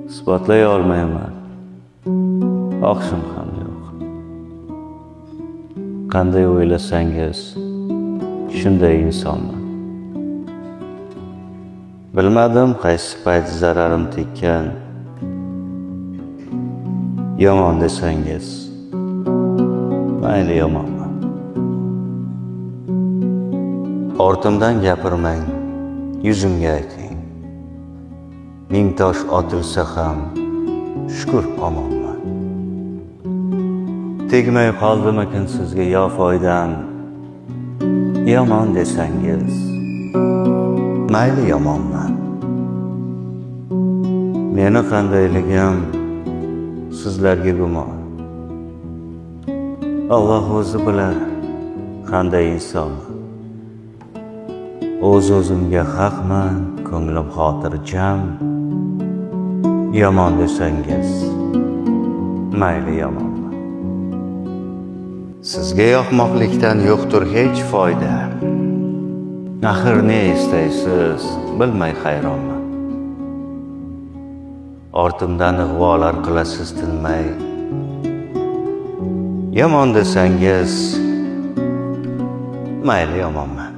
isbotlay olmayman, xohishim ham yo'q. Qanday o'ylasangiz, shunday insonman. Bilmadim qaysi payt zararim tekkan. Yomon desangiz, mayli yomonman. Ortimdan gapirmang, yuzimga ayting. Ming tosh otilsa ham shukr omonman. Tegmay qoldimikin sizga yo foydam? Yomon desangiz, mayli yomonman. Meni qandayligim sizlarga gumon. Alloh o'zi bilar qanday insonman. O'z-o'zimga haqman, ko'nglim xotirjam. Yomon desangiz, mayli yomonman. Sizga yoqmoqlikdan yo'qdir hech foyda. Axir ne istaysiz, bilmay hayronman. Ortimdan ig'volar qilasiz tinmay. Yomon desangiz, mayli yomonman.